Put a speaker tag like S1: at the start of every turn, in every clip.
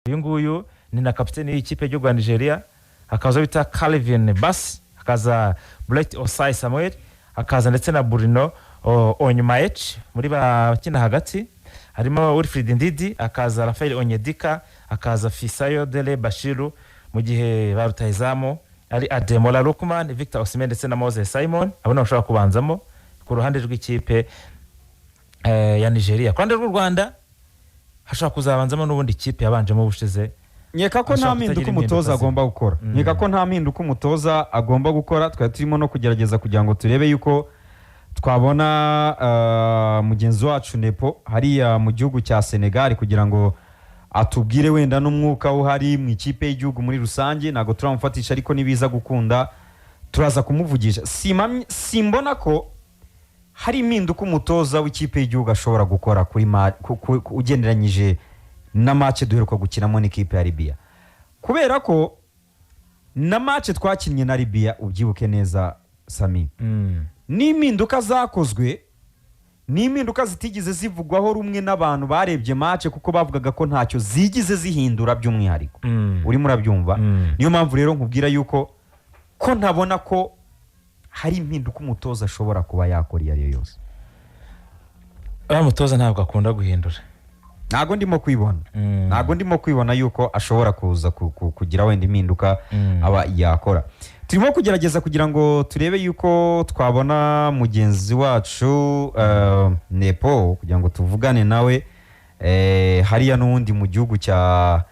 S1: uyu nguyu ni na kapiteni y'ikipe y'u Rwanda Nigeria, hakaza bita Calvin Bass, hakaza Bright Osai Samuel, hakaza ndetse na Bruno Onyemaech muri bakina hagati, harimo Wilfried Ndidi, hakaza Rafael Onyedika, hakaza Fisayo Dele Bashiru, mu gihe ba rutahizamu ari Ademola Lookman, Victor Osimhen ndetse na Moses Simon. Abo ni bashobora kubanzamo ku ruhande rw'ikipe ya Nigeria. Ku ruhande rw'u Rwanda hashobora kuzabanzamo n'ubundi ikipe yabanjemo ubushize.
S2: Nyeka ko nta mpinduka umutoza agomba gukora. Nyeka ko nta mpinduka umutoza agomba gukora. Twari turimo no kugerageza kugira ngo turebe yuko twabona mugenzi wacu Nepo hariya mu gihugu cya Senegal kugira ngo atubwire wenda n'umwuka uhari mu ikipe y'igihugu muri rusange. Nago turamufatisha ariko nibiza gukunda turaza kumuvugisha. Simbona ko hari impinduka umutoza w'ikipe y'igihugu ashobora gukora kuri ugenderanyije na match duheruka gukinamo n'ikipe ya Libya, kubera ko na match twakinnye na Libya ubyibuke neza Sami, n'impinduka zakozwe, n'impinduka zitigize zivugwaho rumwe n'abantu barebye match kuko bavugaga ko ntacyo zigize zihindura by'umwihariko. Uri murabyumva? Niyo mpamvu rero nkubwira yuko ko ntabona ko hari impinduka umutoza ashobora kuba yakora iyo ariyo yose.
S1: Umutoza ntabwo akunda guhindura.
S2: Nago ndimo kwibona. Nago ndimo kwibona yuko ashobora kuza kugira wenda impinduka aba yakora. Turimo kugerageza kugira ngo turebe yuko twabona mugenzi wacu Nepo kugira ngo tuvugane nawe hariya n'undi mu gihugu cya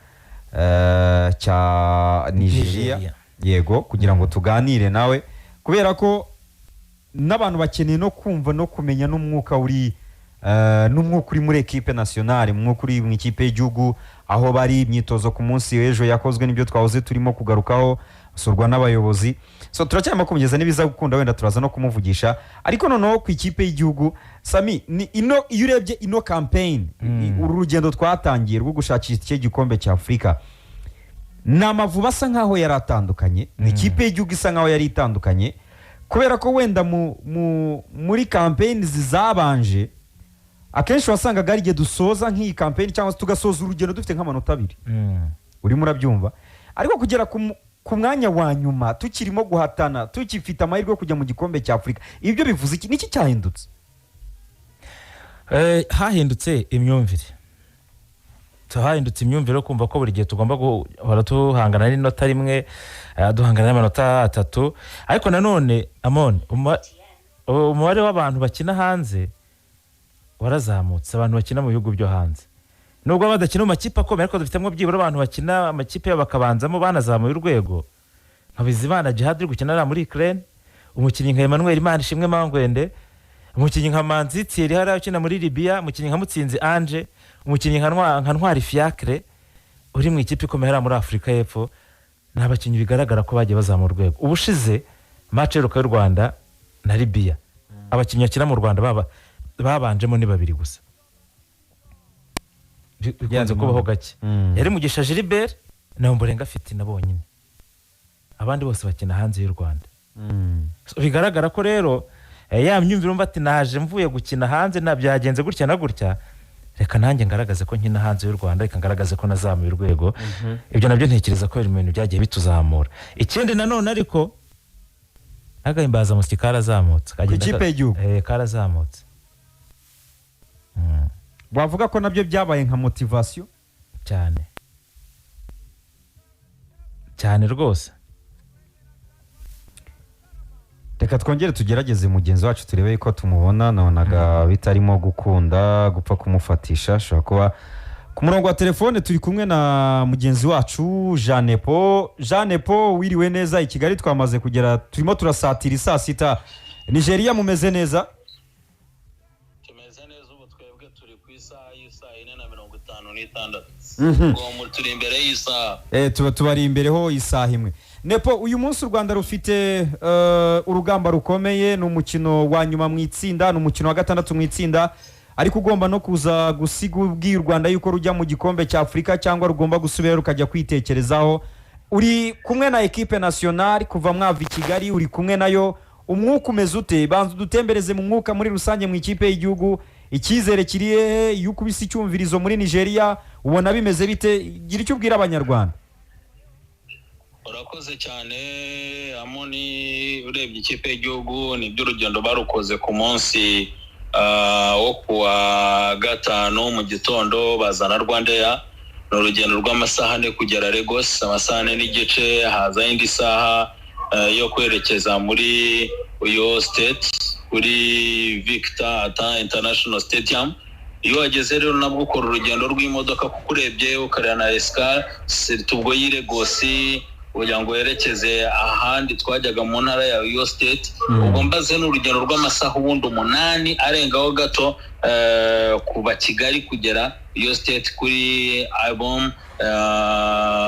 S2: Nigeria. Yego, kugira ngo tuganire nawe kubera ko n'abantu bakeneye no kumva no kumenya n'umwuka uri muri equipe nationale, umwuka uri mu ikipe y'igihugu aho bari imyitozo ku munsi w'ejo yakozwe n'ibyo twahoze turimo kugarukaho surwa n'abayobozi. So turacyarimo kumugeza nibiza gukunda wenda turaza no kumuvugisha, ariko noneho ku ikipe y'igihugu Sami iyo urebye ino campaign uru rugendo twatangiye rwo gushakisha iki gikombe cya Afrika, n'amavuba asa nkaho yaratandukanye, ikipe y'igihugu isa nkaho yari itandukanye kubera ko wenda muri campaign zizabanje akenshi wasangaga ari igihe dusoza nk'iyi campaign cyangwa se tugasoza urugendo dufite nk'amanota 2. Urimo urabyumva, ariko kugera ku mwanya wa nyuma tukirimo guhatana, tukifite amahirwe yo kujya mu gikombe cya Afrika, ibyo bivuze iki? Niki cyahindutse?
S1: Hahindutse imyumvire. Hahindutse imyumvire kumva ko buri gihe tugomba guhora tuhangana n'inota rimwe, duhangana n'amanota 3. Ariko nanone umubare w'abantu bakina hanze warazamutse, abantu bakina mu bihugu byo hanze. Nubwo badakina mu makipe akomeye ariko dufitemo byibura abantu bakina amakipe bakabanzamo banazamuye urwego. Nka Bizimana Jihad uri gukina muri Ukraine, umukinnyi nka Emmanuel Manishimwe Mangwende, umukinnyi nka Manzi Thierry hariya ukina muri Libya, umukinnyi nka Mutsinzi Ange, umukinnyi nka Ntwari Fiacre uri mu ikipe ikomeye hariya muri Afurika y'Epfo. N'abakinnyi bigaragara ko bagiye bazamura urwego. Ubushize match y'u Rwanda na Libya, abakinnyi bakina mu Rwanda babanjemo ni 2 gusa. Bikunze kubaho gake. Yari Mugisha Gilbert na Ombolenga Fiti nabonyine, abandi bose bakina hanze y'u Rwanda. Bigaragara ko rero ya myumvire umva ati naje mvuye gukina hanze nabyagenze gutya na gutya, reka nanjye ngaragaze ko nkina hanze y'u Rwanda, reka ngaragaze ko nazamuye urwego. Ibyo nabyo ntekereza ko ibintu byagiye bituzamura. Ikindi nanone ariko agahimbaza musiki karazamutse,
S2: kagenda ku ikipe y'igihugu
S1: karazamutse.
S2: Wavuga ko nabyo byabaye nka motivation
S1: cyane rwose.
S2: Reka twongere tugerageze mugenzi wacu turebe ko tumubona, nabonaga bitarimo gukunda gupfa kumufatisha. Ashobora kuba ku murongo wa telefone. Turi kumwe na mugenzi wacu Jean Nepo. Wiriwe neza? I Kigali twamaze kugera, turimo turasatira saa 6. Nigeria mumeze neza?
S3: Turi imbere y'isaha.
S2: Tubari imbere ho isaha imwe. Nepo, uyu munsi u Rwanda rufite urugamba rukomeye, n'umukino wa nyuma mu itsinda, n'umukino wa 6 mu itsinda, ariko ugomba no kuza gusiga ubw'u Rwanda yuko rujya mu gikombe cya Afrika cyangwa rugomba gusubira rukajya kwitekerezaho. Uri kumwe na equipe nationale kuva mwava i Kigali, uri kumwe nayo, umwuka umeze ute? Banza dutembereze mu mwuka muri rusange mu ikipe y'igihugu. Icyizere kiriye yuko bisi cyumvirizo muri Nigeria, ubona bimeze bite, gira icyo ubwira abanyarwanda.
S3: urakoze cyane Amoni. Urebye ikipe y'igihugu nibyo urugendo barukoze ku munsi wo kuwa gatanu mu gitondo bazana Rwandair. Ni urugendo rw'amasaha ane kugera Lagos, amasaha ane n'igice, haza indi saha yo kwerekeza muri Uyo State kuri Victor Ata International Stadium. Iyo wageze rero nabwo ukora urugendo rw'imodoka kuko urebye ukareba na Escale ubwo y'i Lagos kugira ngo yerekeze ahandi twajyaga mu ntara ya Uyo State. Ubwo mbaze n'urugendo rw'amasaha ubundi 8 arengaho gato kuva Kigali kugera Uyo State kuri Ibom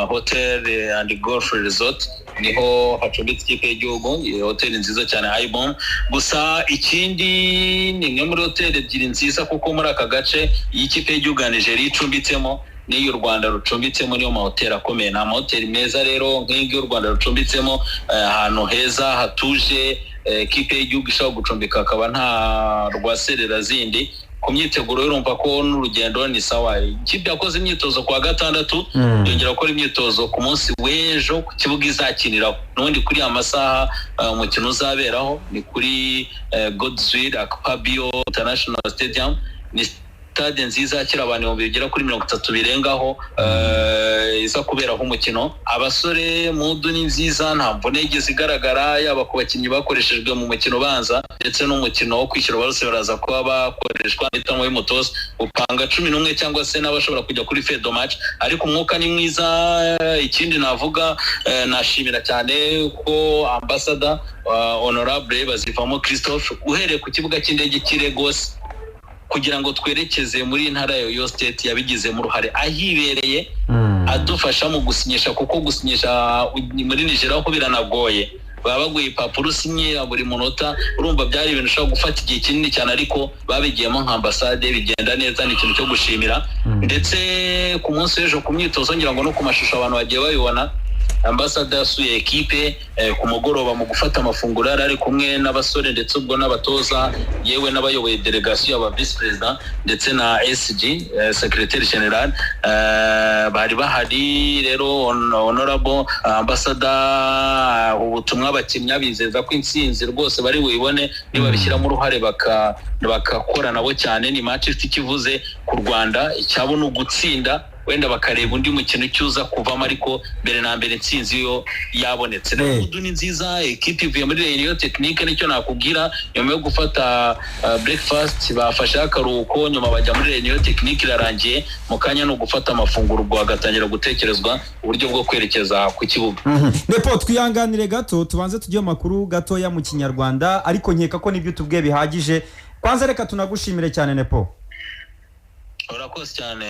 S3: Hotel and Golf Resort, niho hacumbitse ikipe y'igihugu. Iyo hotel nziza cyane Ibom. Gusa ikindi ni imwe muri hotel ebyiri nziza kuko muri aka gace y'ikipe y'igihugu ya Nigeria icumbitsemo n'iyo u Rwanda rucumbitsemo niyo mahoteli akomeye. Nta mahoteli meza rero nk'iyo u Rwanda rucumbitsemo, ahantu heza hatuje, kipe y'igihugu ishobora gucumbika akaba nta rwaserera zindi. Ku myiteguro urumva ko n'urugendo ni sawa. Ikipe yakoze imyitozo kuwa gatandatu, yongera gukora imyitozo ku munsi w'ejo ku kibuga izakiniraho. N'ubundi kuri amasaha umukino uzaberaho ni kuri Godswill Akpabio International Stadium. Ni stade nziza yakira abantu bigera kuri 30 birengaho, iza kuberaho umukino. Abasore mudu ni nziza, nta mvune igeze igaragara yaba ku bakinnyi bakoreshejwe mu mukino banza ndetse n'umukino wo kwishyura bose baraza kuba bakoreshwa n'itamo y'umutoza upanga 11 cyangwa se n'abashobora kujya kuri fedo match. Ariko umwuka ni mwiza. Ikindi navuga, nashimira cyane ko ambassador honorable Bazivamo Christophe uhereye ku kibuga cy'indege cy'i Lagos kugira ngo twerekeze muri ntara ya Uyo State yabigizemo uruhare, ahibereye adufasha mu gusinyisha, kuko gusinyisha muri Nigeria aho biranagoye, baba baguye ipapuro usinye buri munota. Urumva byari ibintu ushobora gufata igihe kinini cyane, ariko babigiyemo nka ambasade bigenda neza. Ni ikintu cyo gushimira. Ndetse ku munsi w'ejo ku myitozo ngira ngo no ku mashusho abantu bagiye babibona, ambassador yasuye ekipe ku mugoroba mu gufata amafunguro ari kumwe n'abasore ndetse ubwo n'abatoza yewe n'abayoboye delegation aba vice president ndetse na SG secretary general bari bahari. Rero honorable ambassador ubutumwa bakinnyi bizeza ko intsinzi rwose bari buyibone niba bishyiramo uruhare bakakora nabo cyane. Ni match ifite ikivuze ku Rwanda, icyabo no gutsinda, wenda bakareba undi mukino cyuza kuvamo, ariko mbere na mbere intsinzi yo yabonetse. N'ubudu ni nziza. Equipe ivuye muri Reunion Technique, nicyo nakubwira, nyuma yo gufata breakfast bafashe akaruhuko, nyuma bajya muri Reunion Technique irarangiye, mu kanya no gufata amafunguro ubwo hagatangira gutekerezwa uburyo bwo kwerekeza ku kibuga.
S2: Nepo, twihanganire gato tubanze tujye makuru gatoya mu Kinyarwanda, ariko nkeka ko nibyo tubwiye bihagije. Kwanza reka tunagushimire cyane Nepo.
S3: Urakoze cyane.